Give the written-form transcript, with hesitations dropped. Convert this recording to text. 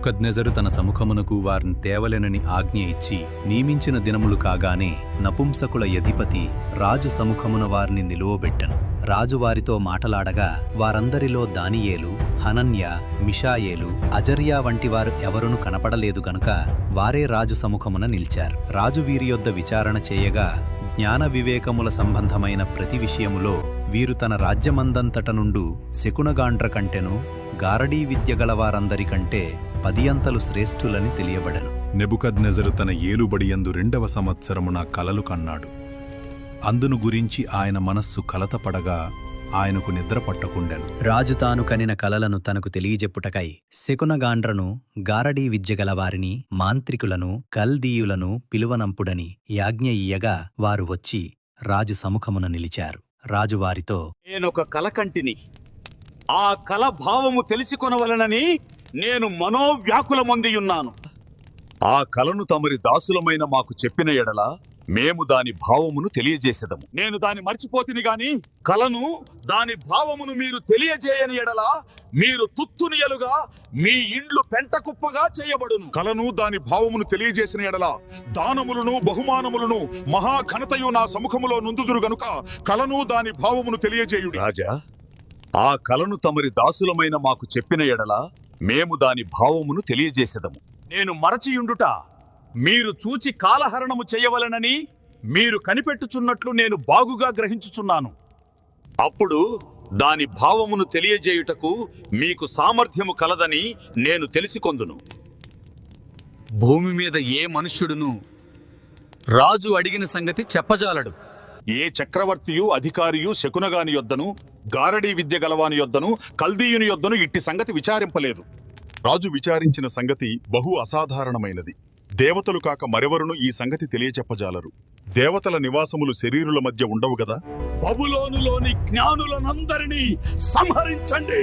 నెబుకద్నెజరు తన సముఖమునకు వారిని తేవలెనని ఆజ్ఞ ఇచ్చి నియమించిన దినములు కాగానే నపుంసకుల యధిపతి రాజు సముఖమున వారిని నిలువబెట్టెను. రాజు వారితో మాటలాడగా వారందరిలో దానియేలు, హనన్య, మిషాయేలు, అజర్యా వంటివారు ఎవరునూ కనపడలేదు గనుక వారే రాజు సముఖమున నిలిచారు. రాజు వీరి యొద్ద విచారణ చేయగా జ్ఞాన వివేకముల సంబంధమైన ప్రతి విషయములో వీరు తన రాజ్యమందంతట నుండు శకునగాండ్ర కంటెను గారడీ విద్య గలవారందరికంటే 10 అంతలు శ్రేష్ఠులని తెలియబడెను. నెబుకద్నెజరు తన ఏలుబడియందు 2వ సంవత్సరమున కలలు కన్నాడు. అందును గురించి ఆయన మనస్సు కలతపడగా ఆయనకు నిద్ర పట్టకుండెను. రాజు తాను కనిన కలలను తనకు తెలియజెప్పుటకై శకునగాండ్రను గారడీ విద్య గలవారిని మాంత్రికులను కల్దీయులను పిలువనంపుడని యాజ్ఞ ఇయ్యగా వారు వచ్చి రాజు సముఖమున నిలిచారు. రాజు వారితో, నేనొక కల కంటిని, ఆ కల భావము తెలిసికొనవలనని నేను మనోవ్యాకులమొందియున్నాను. ఆ కలను తమరి దాసులమైన మాకు చెప్పిన ఎడల మేము దాని భావమును తెలియజేసెదము. నేను దాని మర్చిపోతిని గాని కలను దాని భావమును మీరు తెలియజేయని ఎడల మీరు తుత్తునియలుగా మీ ఇండ్లు పెంటకుప్పగా చేయబడును. కలను దాని భావమును తెలియజేసిన ఎడల దానములను బహుమానములను మహాఘనతయు నా సముఖములో నుందుదురు గనుక కలను దాని భావమును తెలియజేయుడి. రాజా, ఆ కలను తమరి దాసులమైన మాకు చెప్పిన ఎడల మేము దాని భావమును తెలియజేసెదము. నేను మరచియుండుట మీరు చూచి కాలహరణము చేయవలనని మీరు కనిపెట్టుచున్నట్లు నేను బాగుగా గ్రహించుచున్నాను. అప్పుడు దాని భావమును తెలియజేయుటకు మీకు సామర్థ్యము కలదని నేను తెలిసికొందును. భూమి మీద ఏ మనుష్యుడును రాజు అడిగిన సంగతి చెప్పజాలడు. ఏ చక్రవర్తియు అధికారియు శకునగాని యొద్దను గారడీ విద్య గలవాని యొద్దను కల్దీయుని యొద్దను ఇట్టి సంగతి విచారింపలేదు. రాజు విచారించిన సంగతి బహు అసాధారణమైనది. దేవతలు కాక మరెవరును ఈ సంగతి తెలియచెప్పజాలరు. దేవతల నివాసములు శరీరుల మధ్య ఉండవు గదా. బబులోనులోని జ్ఞానులనందరినీ సంహరించండి.